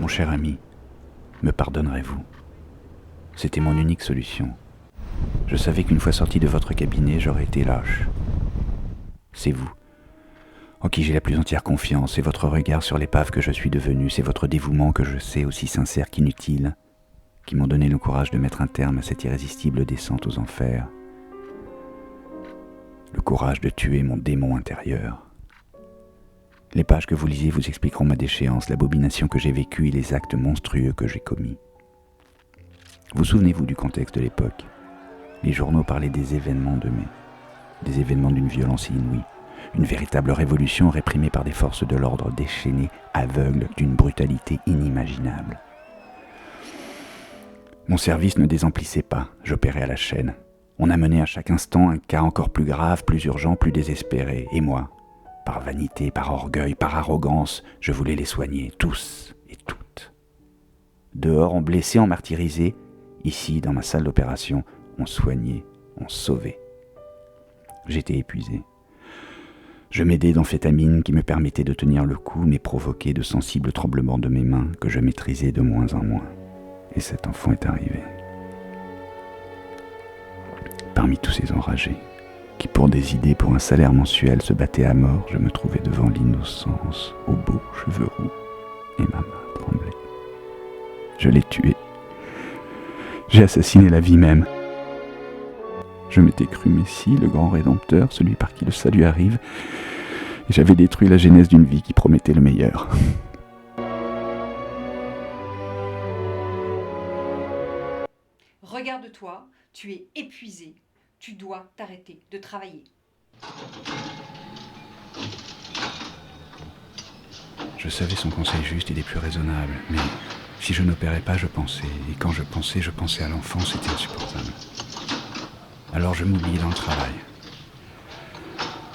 Mon cher ami, me pardonnerez-vous? C'était mon unique solution. Je savais qu'une fois sorti de votre cabinet, j'aurais été lâche. C'est vous, en qui j'ai la plus entière confiance, et votre regard sur l'épave que je suis devenu, c'est votre dévouement que je sais aussi sincère qu'inutile, qui m'ont donné le courage de mettre un terme à cette irrésistible descente aux enfers. Le courage de tuer mon démon intérieur. Les pages que vous lisez vous expliqueront ma déchéance, l'abomination que j'ai vécue et les actes monstrueux que j'ai commis. Vous souvenez-vous du contexte de l'époque? Les journaux parlaient des événements de mai, des événements d'une violence inouïe, une véritable révolution réprimée par des forces de l'ordre déchaînées, aveugles, d'une brutalité inimaginable. Mon service ne désemplissait pas, j'opérais à la chaîne. On amenait à chaque instant un cas encore plus grave, plus urgent, plus désespéré, et moi, par vanité, par orgueil, par arrogance, je voulais les soigner, tous et toutes. Dehors, on blessait, on martyrisait. Ici, dans ma salle d'opération, on soignait, on sauvait. J'étais épuisé. Je m'aidais d'amphétamines qui me permettaient de tenir le coup, mais provoquaient de sensibles tremblements de mes mains que je maîtrisais de moins en moins. Et cet enfant est arrivé. Parmi tous ces enragés, qui pour des idées, pour un salaire mensuel, se battaient à mort, je me trouvais devant l'innocence, aux beaux cheveux roux, et ma main tremblait. Je l'ai tué. J'ai assassiné la vie même. Je m'étais cru Messie, le grand rédempteur, celui par qui le salut arrive, et j'avais détruit la genèse d'une vie qui promettait le meilleur. Regarde-toi, tu es épuisé. Tu dois t'arrêter de travailler. Je savais son conseil juste et des plus raisonnables, mais si je n'opérais pas, je pensais, et quand je pensais à l'enfant, c'était insupportable. Alors je m'oubliais dans le travail.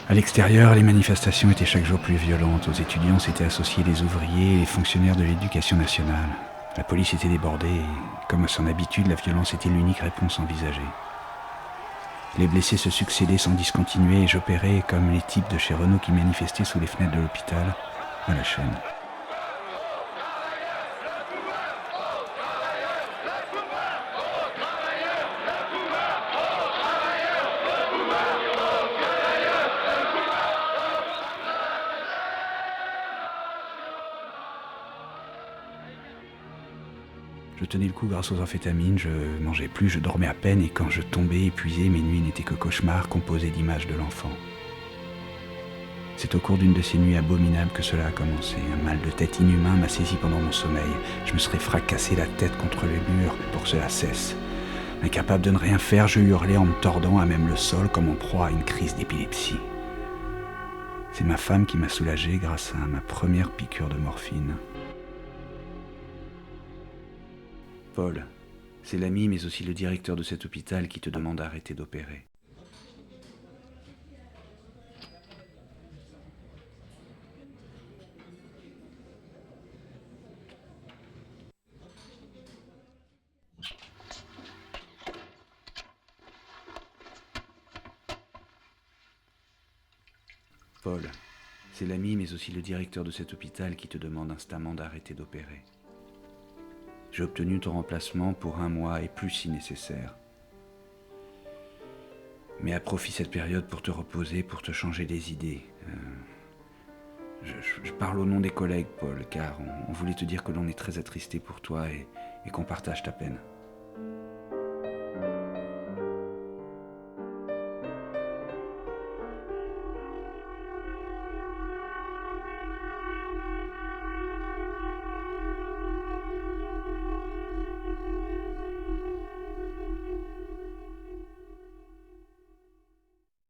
À l'extérieur, les manifestations étaient chaque jour plus violentes. Aux étudiants s'étaient associés les ouvriers et les fonctionnaires de l'éducation nationale. La police était débordée et, comme à son habitude, la violence était l'unique réponse envisagée. Les blessés se succédaient sans discontinuer et j'opérais, comme les types de chez Renault qui manifestaient sous les fenêtres de l'hôpital, à la chaîne. Je tenais le coup grâce aux amphétamines, je mangeais plus, je dormais à peine et quand je tombais épuisé, mes nuits n'étaient que cauchemars composés d'images de l'enfant. C'est au cours d'une de ces nuits abominables que cela a commencé. Un mal de tête inhumain m'a saisi pendant mon sommeil. Je me serais fracassé la tête contre les murs pour que cela cesse. Incapable de ne rien faire, je hurlais en me tordant à même le sol comme en proie à une crise d'épilepsie. C'est ma femme qui m'a soulagé grâce à ma première piqûre de morphine. Paul, c'est l'ami mais aussi le directeur de cet hôpital qui te demande d'arrêter d'opérer. Paul, c'est l'ami mais aussi le directeur de cet hôpital qui te demande instamment d'arrêter d'opérer. J'ai obtenu ton remplacement pour 1 mois et plus si nécessaire. Mais à profit cette période pour te reposer, pour te changer les idées. Je parle au nom des collègues, Paul, car on voulait te dire que l'on est très attristé pour toi et qu'on partage ta peine.